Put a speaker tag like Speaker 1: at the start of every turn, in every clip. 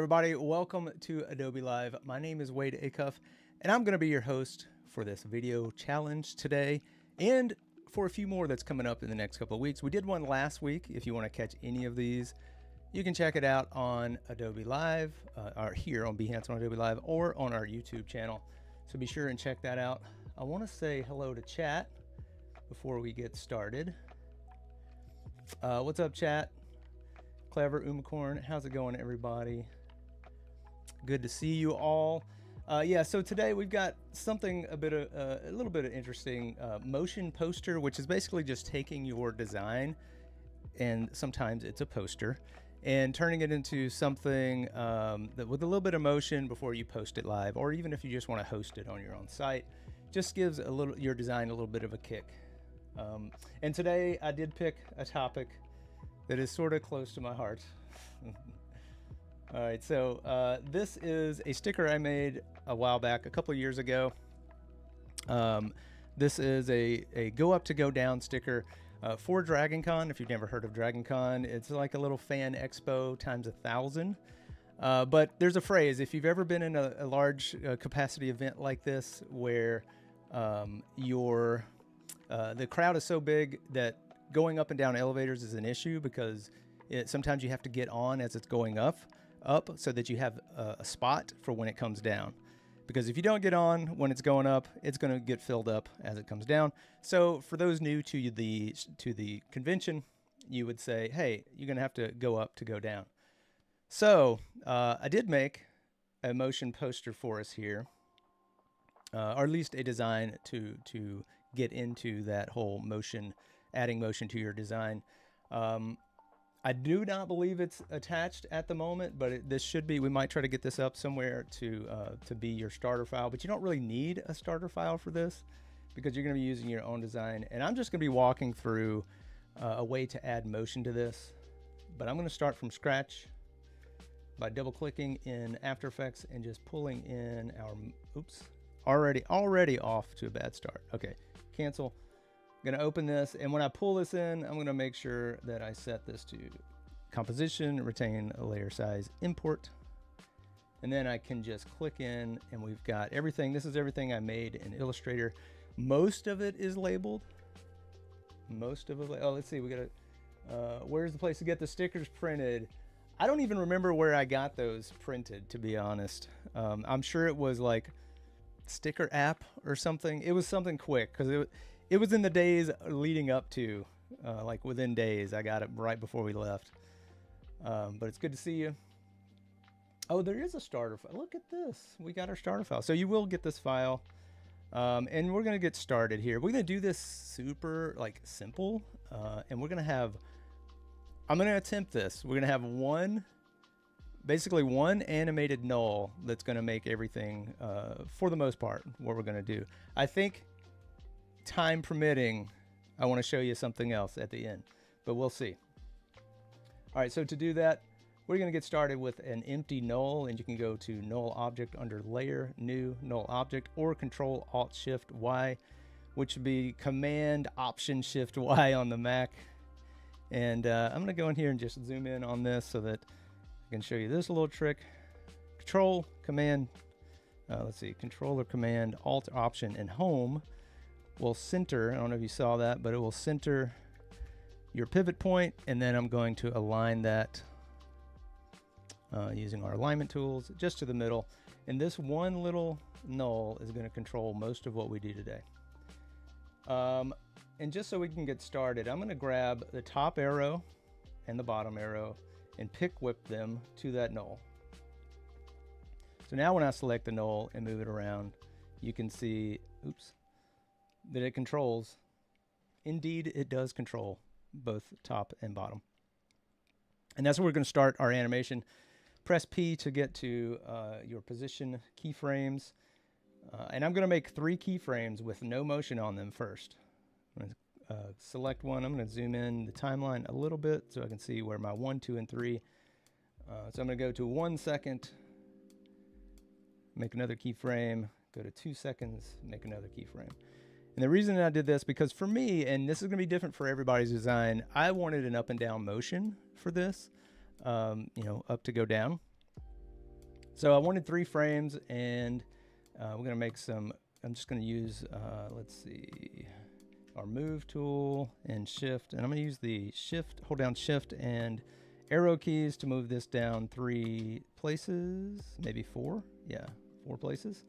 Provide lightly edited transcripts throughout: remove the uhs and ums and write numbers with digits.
Speaker 1: everybody, welcome to Adobe Live. My name is Wade Acuff, and I'm going to be your host for this video challenge today and for a few more that's coming up in the next couple of weeks. We did one last week. If you want to catch any of these, you can check it out on Adobe Live, or here on Behance on Adobe Live, or on our YouTube channel. So be sure and check that out. I want to say hello to chat before we get started. What's up, chat? Clever Umacorn, how's it going, everybody? Good to see you all. Yeah, so today we've got something a little bit of interesting motion poster, which is basically just taking your design, and sometimes it's a poster, and turning it into something that with a little bit of motion before you post it live, or even if you just want to host it on your own site, just gives your design a little bit of a kick. And today I did pick a topic that is sort of close to my heart. All right, so this is a sticker I made a while back, a couple of years ago. This is a go up to go down sticker for DragonCon. If you've never heard of DragonCon, it's like a little fan expo times 1,000. But there's a phrase, if you've ever been in a large capacity event like this where the crowd is so big that going up and down elevators is an issue, because sometimes you have to get on as it's going up so that you have a spot for when it comes down. Because if you don't get on when it's going up, it's going to get filled up as it comes down. So for those new to the convention, you would say, hey, you're going to have to go up to go down. So I did make a motion poster for us here, or at least a design to get into that whole motion, adding motion to your design. I do not believe it's attached at the moment, but this should be. We might try to get this up somewhere to be your starter file, but you don't really need a starter file for this because you're going to be using your own design. And I'm just going to be walking through a way to add motion to this, but I'm going to start from scratch by double clicking in After Effects and just pulling in our, oops, already off to a bad start. Okay, cancel. I'm going to open this, and when I pull this in, I'm going to make sure that I set this to composition, retain a layer size, import, and then I can just click in, and we've got everything. This is everything I made in Illustrator. Most of it is labeled. Oh, let's see, we got where's the place to get the stickers printed? I don't even remember where I got those printed, to be honest. I'm sure it was like Sticker app or something. It was something quick, because it was in the days leading up to, like within days. I got it right before we left. But it's good to see you. Oh, there is a starter file. Look at this. We got our starter file. So you will get this file. And we're going to get started here. We're going to do this super simple. And we're going to have, I'm going to attempt this. We're going to have basically one animated null that's going to make everything, for the most part, what we're going to do. I think, time permitting, I want to show you something else at the end, but we'll see. All right, so to do that, we're going to get started with an empty null, and you can go to null object under layer, new null object, or Control Alt Shift Y, which would be Command Option Shift Y on the Mac. And I'm going to go in here and just zoom in on this so that I can show you this little trick. Control, Command, let's see, Control or Command, Alt, Option, and Home will center. I don't know if you saw that, but it will center your pivot point, and then I'm going to align that using our alignment tools just to the middle. And this one little null is going to control most of what we do today. And just so we can get started, I'm going to grab the top arrow and the bottom arrow and pick whip them to that null. So now when I select the null and move it around, you can see, oops, that it controls. Indeed, it does control both top and bottom. And that's where we're going to start our animation. Press P to get to your position keyframes. And I'm going to make 3 keyframes with no motion on them first. I'm going to select one. I'm going to zoom in the timeline a little bit so I can see where my 1, 2, and 3. So I'm going to go to 1 second, make another keyframe, go to 2 seconds, make another keyframe. And the reason I did this, because for me, and this is going to be different for everybody's design, I wanted an up and down motion for this, you know, up to go down. So I wanted 3 frames, and we're going to make some. I'm just going to use, let's see, our move tool and shift, and I'm going to use the shift, hold down shift and arrow keys to move this down 3 places, maybe 4. Yeah, 4 places.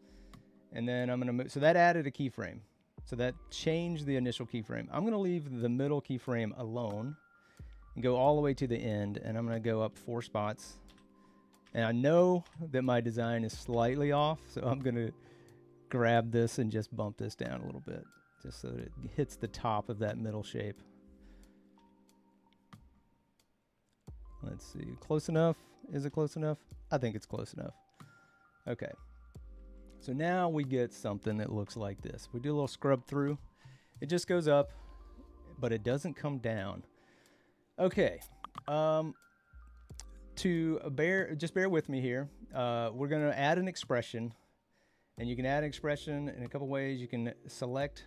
Speaker 1: And then I'm going to move, so that added a keyframe. So that changed the initial keyframe. I'm going to leave the middle keyframe alone and go all the way to the end, and I'm going to go up 4 spots. And I know that my design is slightly off, so I'm going to grab this and just bump this down a little bit, just so that it hits the top of that middle shape. Let's see, close enough? Is it close enough? I think it's close enough. Okay. So now we get something that looks like this. We do a little scrub through. It just goes up, but it doesn't come down. Okay. Just bear with me here. We're going to add an expression, and you can add an expression in a couple ways. You can select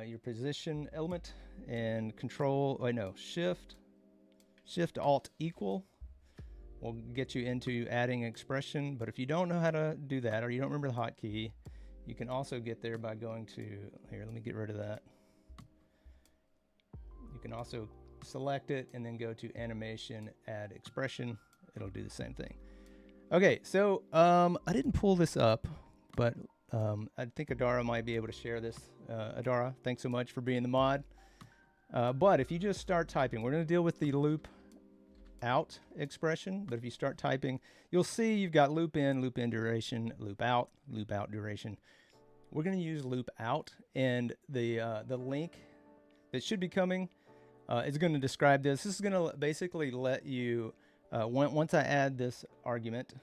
Speaker 1: your position element and Shift Alt equal will get you into adding an expression. But if you don't know how to do that, or you don't remember the hotkey, you can also get there by going to, here, let me get rid of that. You can also select it and then go to animation, add expression. It'll do the same thing. Okay, so I didn't pull this up, but I think Adara might be able to share this. Adara, thanks so much for being the mod. But if you just start typing, we're going to deal with the loop out expression, but if you start typing, you'll see you've got loop in duration, loop out duration. We're going to use loop out, and the link that should be coming is going to describe this. This is going to basically let you, once I add this argument,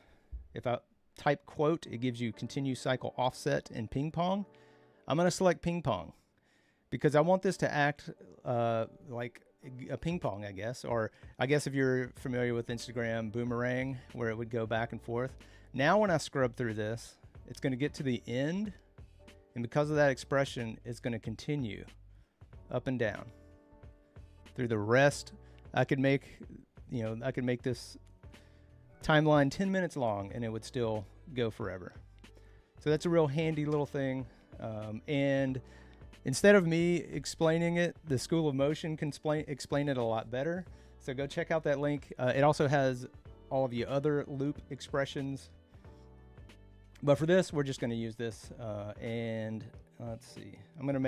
Speaker 1: if I type quote, it gives you continue cycle offset and ping pong. I'm going to select ping pong because I want this to act like a ping pong, I guess, or I guess if you're familiar with Instagram, boomerang, where it would go back and forth. Now when I scrub through this, it's going to get to the end, and because of that expression, it's going to continue up and down through the rest. I could make this timeline 10 minutes long, and it would still go forever. So that's a real handy little thing, and instead of me explaining it, the School of Motion can explain it a lot better. So go check out that link. It also has all of the other loop expressions. But for this, we're just going to use this. And let's see. I'm going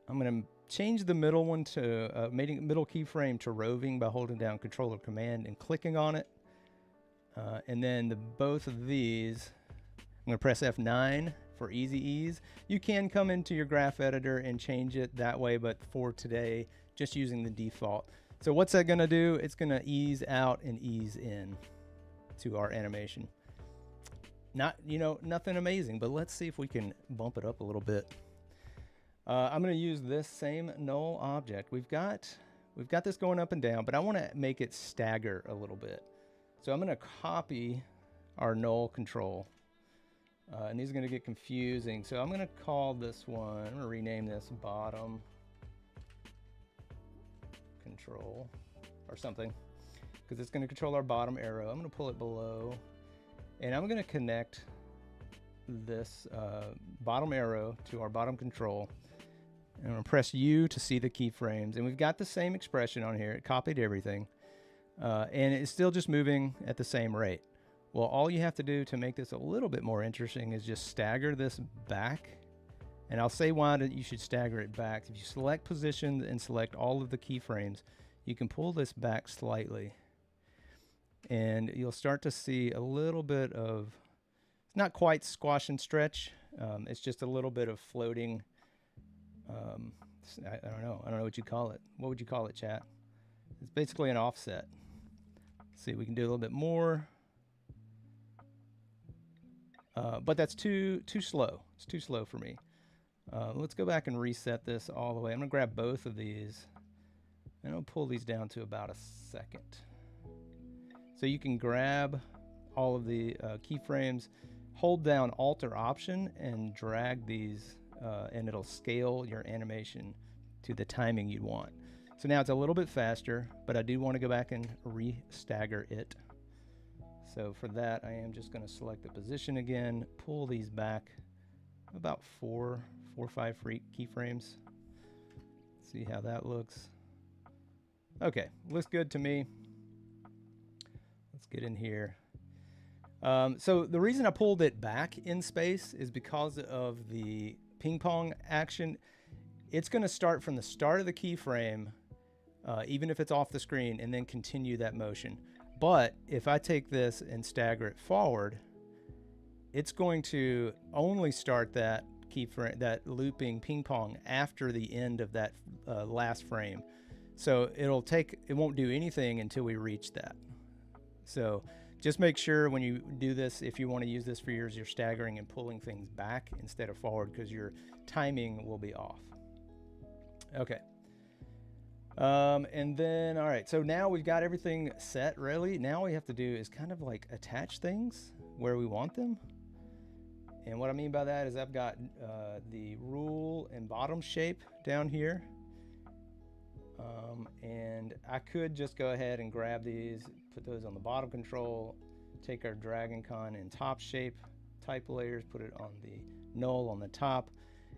Speaker 1: to change the middle one to middle keyframe to roving by holding down Control or Command and clicking on it. And then both of these, I'm going to press F9 for easy ease. You can come into your graph editor and change it that way, but for today, just using the default. So what's that going to do? It's going to ease out and ease in to our animation. Nothing amazing, but let's see if we can bump it up a little bit. I'm going to use this same null object. We've got this going up and down, but I want to make it stagger a little bit. So I'm going to copy our null control. And these are going to get confusing. So I'm going to call this one, I'm going to rename this bottom control or something, because it's going to control our bottom arrow. I'm going to pull it below, and I'm going to connect this bottom arrow to our bottom control. And I'm going to press U to see the keyframes. And we've got the same expression on here. It copied everything. And it's still just moving at the same rate. Well, all you have to do to make this a little bit more interesting is just stagger this back. And I'll say why you should stagger it back. If you select position and select all of the keyframes, you can pull this back slightly. And you'll start to see a little bit of, it's not quite squash and stretch. It's just a little bit of floating. I don't know what you call it. What would you call it, chat? It's basically an offset. Let's see, we can do a little bit more. But that's too slow. It's too slow for me. Let's go back and reset this all the way. I'm going to grab both of these, and I'll pull these down to about a second. So you can grab all of the keyframes, hold down Alt or Option, and drag these, and it'll scale your animation to the timing you'd want. So now it's a little bit faster, but I do want to go back and re-stagger it. So for that, I am just going to select the position again, pull these back about 4 or 5 keyframes. See how that looks. Okay, looks good to me. Let's get in here. So the reason I pulled it back in space is because of the ping pong action. It's going to start from the start of the keyframe, even if it's off the screen, and then continue that motion. But if I take this and stagger it forward, it's going to only start that keyframe, that looping ping pong, after the end of that last frame. So it won't do anything until we reach that. So just make sure when you do this, if you want to use this for yours, you're staggering and pulling things back instead of forward, because your timing will be off. Okay. And then, all right, so now we've got everything set, really. Now all we have to do is kind of like attach things where we want them. And what I mean by that is I've got the rule and bottom shape down here. And I could just go ahead and grab these, put those on the bottom control, take our DragonCon and top shape type layers, put it on the null on the top.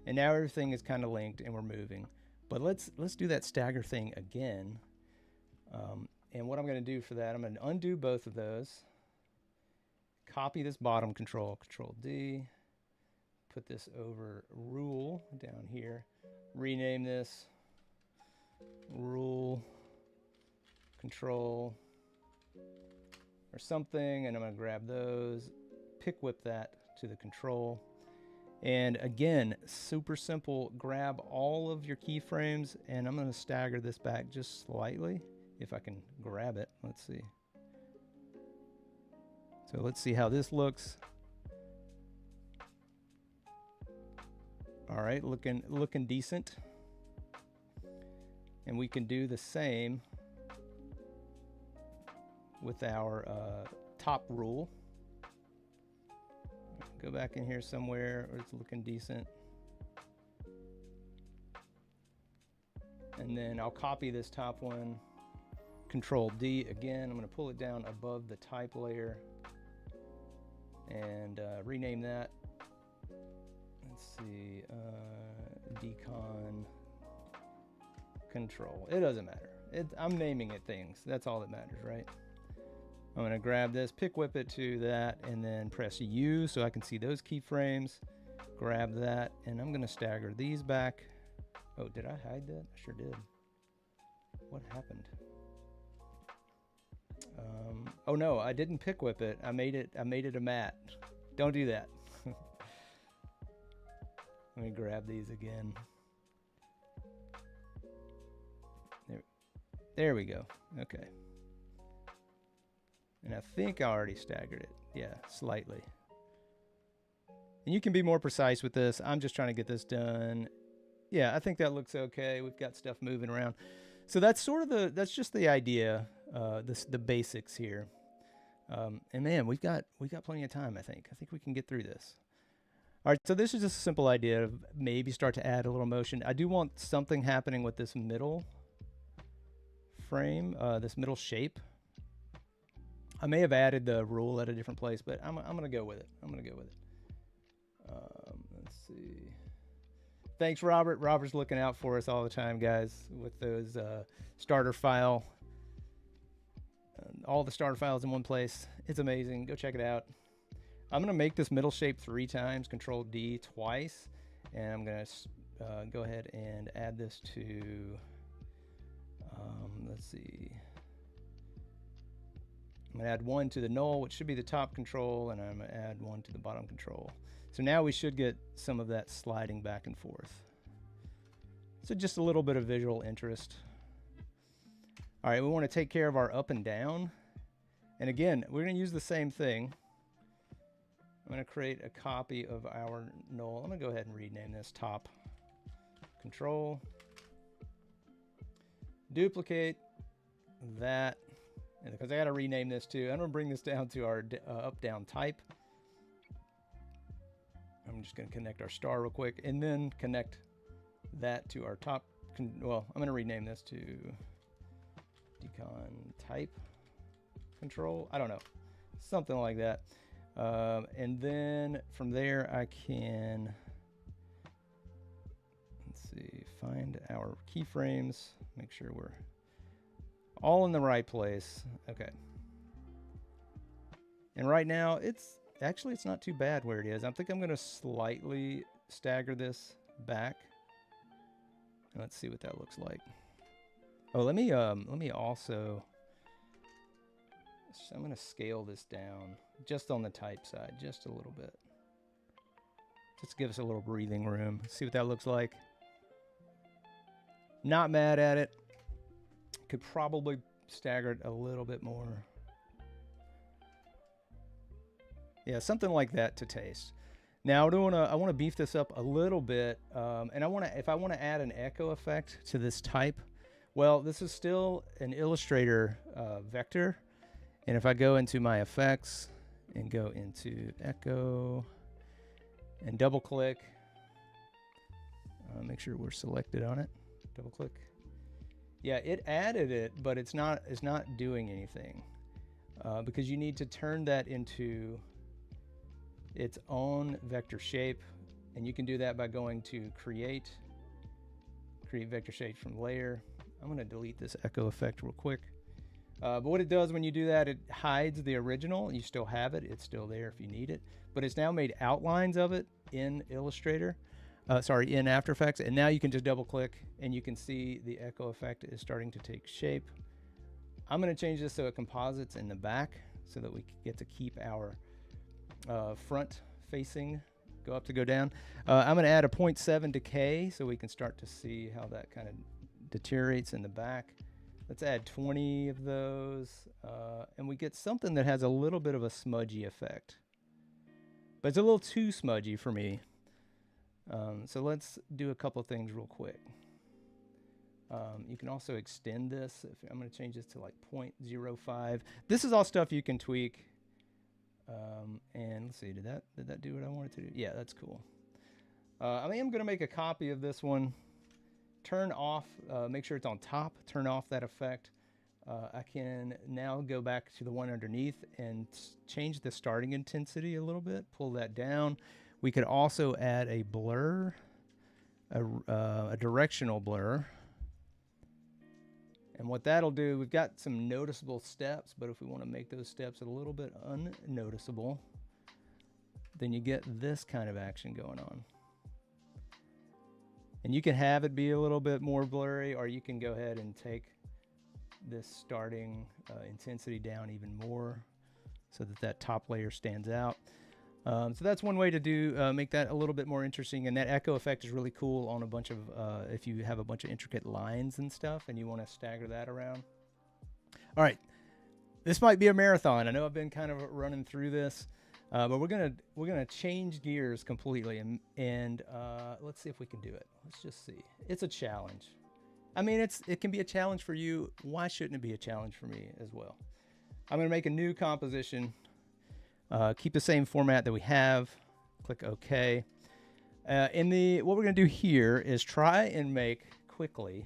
Speaker 1: And now everything is kind of linked and we're moving. But let's do that stagger thing again. And what I'm going to do for that, I'm going to undo both of those. Copy this bottom control, Control D. Put this over rule down here. Rename this rule control or something. And I'm going to grab those, pick whip that to the control. And again, super simple, grab all of your keyframes, and I'm going to stagger this back just slightly, if I can grab it. Let's see. So let's see how this looks. All right, looking decent. And we can do the same with our top rule. Go back in here somewhere where it's looking decent. And then I'll copy this top one, Control D again. I'm going to pull it down above the type layer and rename that. Let's see, decon control. It doesn't matter. I'm naming it things. That's all that matters, right? I'm going to grab this, pick whip it to that, and then press U so I can see those keyframes. Grab that, and I'm going to stagger these back. Oh, did I hide that? I sure did. What happened? Oh no, I didn't pick whip it. I made it a mat. Don't do that. Let me grab these again. There we go. Okay. And I think I already staggered it. Yeah, slightly. And you can be more precise with this. I'm just trying to get this done. Yeah, I think that looks okay. We've got stuff moving around. So that's sort of that's just the idea, the basics here. And man, we've got plenty of time, I think. I think we can get through this. All right, so this is just a simple idea of maybe start to add a little motion. I do want something happening with this middle frame, this middle shape. I may have added the rule at a different place, but I'm going to go with it. Let's see. Thanks, Robert. Robert's looking out for us all the time, guys, with those starter file. All the starter files in one place. It's amazing. Go check it out. I'm going to make this middle shape 3 times, Control D twice, and I'm going to go ahead and add this to, let's see. I'm going to add 1 to the null, which should be the top control, and I'm going to add 1 to the bottom control. So now we should get some of that sliding back and forth. So just a little bit of visual interest. All right, we want to take care of our up and down. And again, we're going to use the same thing. I'm going to create a copy of our null. I'm going to go ahead and rename this top control. Duplicate that. And because I got to rename this too, I'm going to bring this down to our up-down type. I'm just going to connect our star real quick and then connect that to our top. Well, I'm going to rename this to decon type control. I don't know. something like that. And then from there I can, let's see, find our keyframes, make sure we're all in the right place. Okay. And right now it's not too bad where it is. I think I'm going to slightly stagger this back. And let's see what that looks like. Oh, let me also, I'm going to scale this down just on the type side, just a little bit. Just to give us a little breathing room. See what that looks like. Not mad at it. Could probably stagger it a little bit more. Yeah, something like that to taste. Now I want to beef this up a little bit, and if I want to add an echo effect to this type, well, this is still an Illustrator vector, and if I go into my effects and go into echo and double click, make sure we're selected on it. Double click. Yeah, it added it, but it's not doing anything because you need to turn that into its own vector shape, and you can do that by going to create vector shape from layer. I'm going to delete this echo effect real quick, but what it does when you do that, it hides the original. You still have it, it's still there if you need it, but it's now made outlines of it in Illustrator, in After Effects, and now you can just double click and you can see the echo effect is starting to take shape. I'm going to change this so it composites in the back so that we get to keep our front facing, go up to go down. I'm going to add a 0.7 decay so we can start to see how that kind of deteriorates in the back. Let's add 20 of those, and we get something that has a little bit of a smudgy effect, but it's a little too smudgy for me. So let's do a couple of things real quick. You can also extend this. I'm going to change this to like 0.05. This is all stuff you can tweak. And let's see, did that do what I wanted to do? Yeah, that's cool. I am going to make a copy of this one. Turn off, make sure it's on top, turn off that effect. I can now go back to the one underneath and change the starting intensity a little bit, pull that down. We could also add a blur, a directional blur. And what that'll do, we've got some noticeable steps, but if we want to make those steps a little bit unnoticeable, then you get this kind of action going on. And you can have it be a little bit more blurry, or you can go ahead and take this starting intensity down even more so that top layer stands out. So that's one way to do make that a little bit more interesting, and that echo effect is really cool on a bunch of if you have a bunch of intricate lines and stuff and you want to stagger that around. All right, this might be a marathon. I know I've been kind of running through this, but we're gonna change gears completely, and let's see if we can do it. Let's just see. It's a challenge. I mean, it can be a challenge for you. Why shouldn't it be a challenge for me as well? I'm gonna make a new composition. Keep the same format that we have. Click OK. What we're going to do here is try and make quickly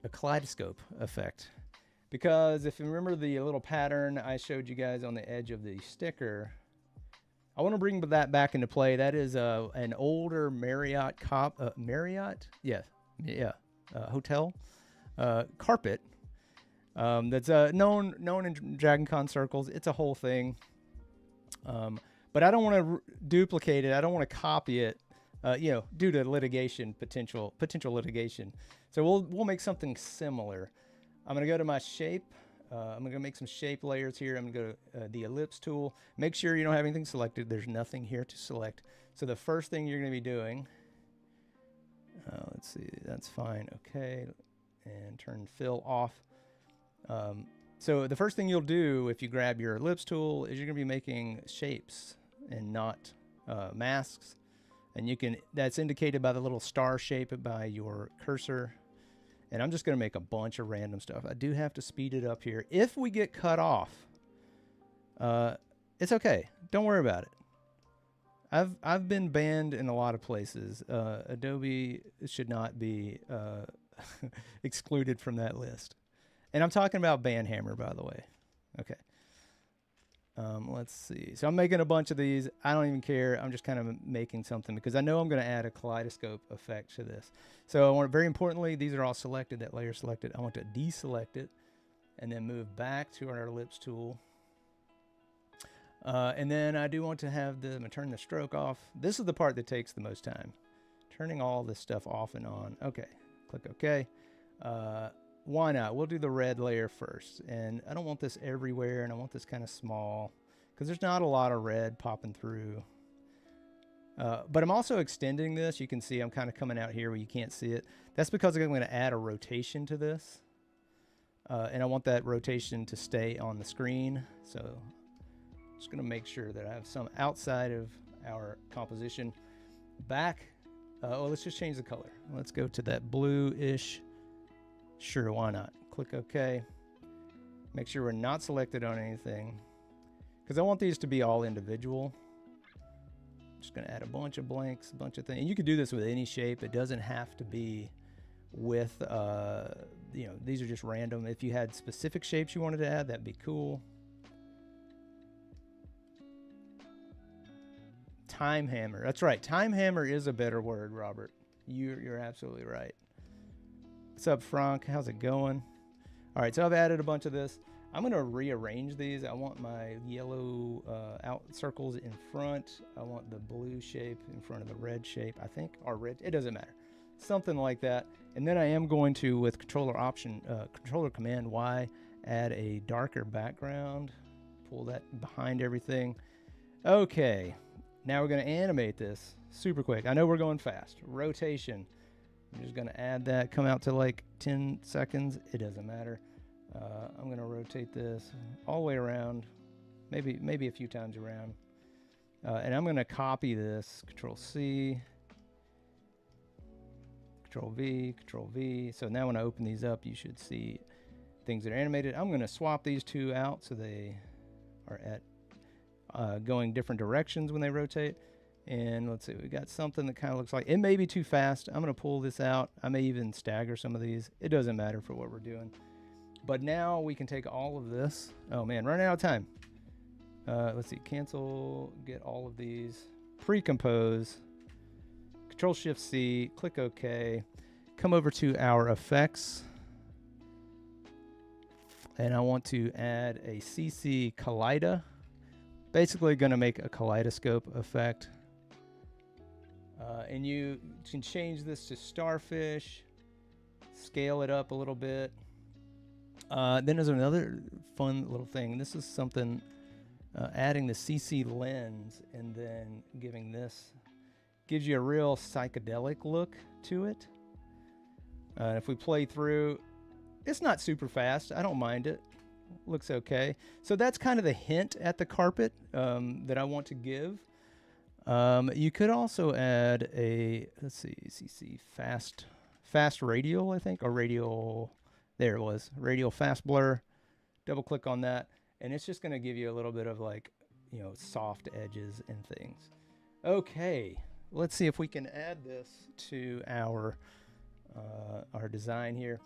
Speaker 1: a kaleidoscope effect, because if you remember the little pattern I showed you guys on the edge of the sticker, I want to bring that back into play. That is an older Marriott hotel carpet. That's known in Dragon Con circles. It's a whole thing, but I don't want to duplicate it. I don't want to copy it, due to litigation, potential litigation. So we'll make something similar. I'm gonna go to my shape. I'm gonna make some shape layers here. I'm gonna go to the Ellipse tool. Make sure you don't have anything selected. There's nothing here to select. So the first thing you're gonna be doing, let's see, that's fine. Okay, and turn fill off. So the first thing you'll do if you grab your Ellipse tool is you're going to be making shapes and not masks, and that's indicated by the little star shape by your cursor. And I'm just going to make a bunch of random stuff. I do have to speed it up here. If we get cut off, it's okay. Don't worry about it. I've been banned in a lot of places. Adobe should not be excluded from that list. And I'm talking about Banhammer, by the way. Okay. Let's see. So I'm making a bunch of these. I don't even care. I'm just kind of making something because I know I'm going to add a kaleidoscope effect to this. So I want, very importantly, these are all selected, that layer selected. I want to deselect it and then move back to our ellipse tool. And then I do want to have the, I'm going to turn the stroke off. This is the part that takes the most time. Turning all this stuff off and on. Okay, click OK. Why not? We'll do the red layer first. And I don't want this everywhere, and I want this kind of small because there's not a lot of red popping through. But I'm also extending this. You can see I'm kind of coming out here where you can't see it. That's because I'm going to add a rotation to this. And I want that rotation to stay on the screen. So I'm just going to make sure that I have some outside of our composition. Back. Oh, let's just change the color. Let's go to that bluish. Sure, why not? Click OK. Make sure we're not selected on anything because I want these to be all individual. I'm just going to add a bunch of blanks, a bunch of things. And you could do this with any shape. It doesn't have to be with, you know, these are just random. If you had specific shapes you wanted to add, that'd be cool. Time hammer. That's right. Time hammer is a better word, Robert. You're absolutely right. What's up, Frank? How's it going? All right, so I've added a bunch of this. I'm going to rearrange these. I want my yellow out circles in front. I want the blue shape in front of the red shape, I think, or red. It doesn't matter. Something like that. And then I am going to, with controller command Y, add a darker background. Pull that behind everything. Okay. Now we're going to animate this super quick. I know we're going fast. Rotation. I'm just going to add that. Come out to like 10 seconds. It doesn't matter. I'm going to rotate this all the way around. Maybe a few times around. And I'm going to copy this. Control C. Control V. Control V. So now when I open these up, you should see things that are animated. I'm going to swap these two out so they are at going different directions when they rotate. And let's see, we got something that kind of looks like it may be too fast. I'm going to pull this out. I may even stagger some of these. It doesn't matter for what we're doing. But now we can take all of this. Oh man, running out of time. Let's see, cancel, get all of these, pre-compose, Control Shift C, click OK, come over to our effects. And I want to add a CC Kaleido. Basically going to make a kaleidoscope effect. And you can change this to starfish, scale it up a little bit. Then there's another fun little thing. This is something, adding the CC lens and then giving this, gives you a real psychedelic look to it. If we play through, it's not super fast. I don't mind it. Looks okay. So that's kind of the hint at the carpet that I want to give. You could also add a, let's see, CC fast radial, I think, or radial, there it was, radial fast blur. Double click on that, and it's just going to give you a little bit of like, you know, soft edges and things. Okay, let's see if we can add this to our design here.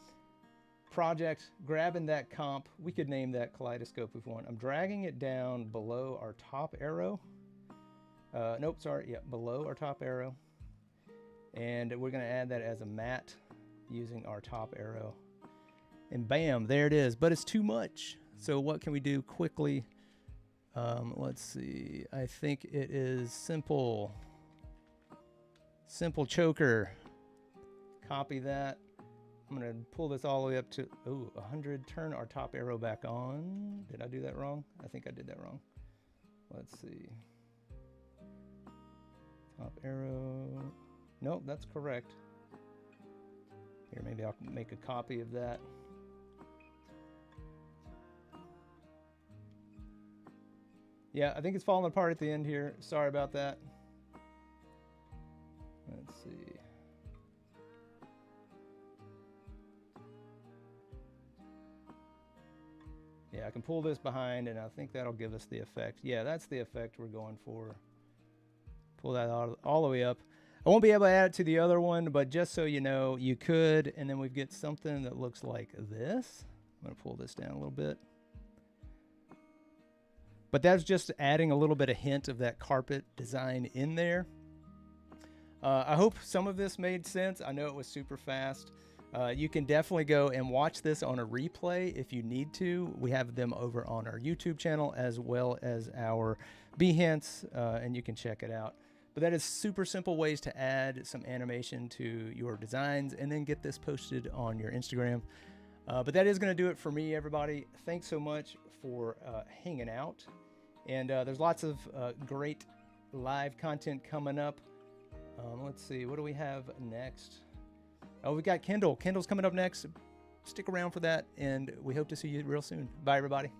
Speaker 1: Project, grabbing that comp, we could name that kaleidoscope if we want. I'm dragging it down below our top arrow. Nope, sorry, yeah, below our top arrow. And we're going to add that as a matte using our top arrow. And bam, there it is, but it's too much. So what can we do quickly? Let's see, I think it is simple choker. Copy that. I'm going to pull this all the way up to 100. Turn our top arrow back on. Did I do that wrong? I think I did that wrong. Let's see. Top arrow. Nope, that's correct. Here, maybe I'll make a copy of that. Yeah, I think it's falling apart at the end here. Sorry about that. Let's see. Yeah, I can pull this behind, and I think that'll give us the effect. Yeah, that's the effect we're going for. Pull that all the way up. I won't be able to add it to the other one, but just so you know, you could, and then we get something that looks like this. I'm going to pull this down a little bit. But that's just adding a little bit of hint of that carpet design in there. I hope some of this made sense. I know it was super fast. You can definitely go and watch this on a replay if you need to. We have them over on our YouTube channel as well as our Behance, and you can check it out. But that is super simple ways to add some animation to your designs and then get this posted on your Instagram. But that is going to do it for me, everybody. Thanks so much for hanging out. And there's lots of great live content coming up. Let's see, what do we have next? Oh, we got Kendall. Kendall's coming up next. Stick around for that, and we hope to see you real soon. Bye, everybody.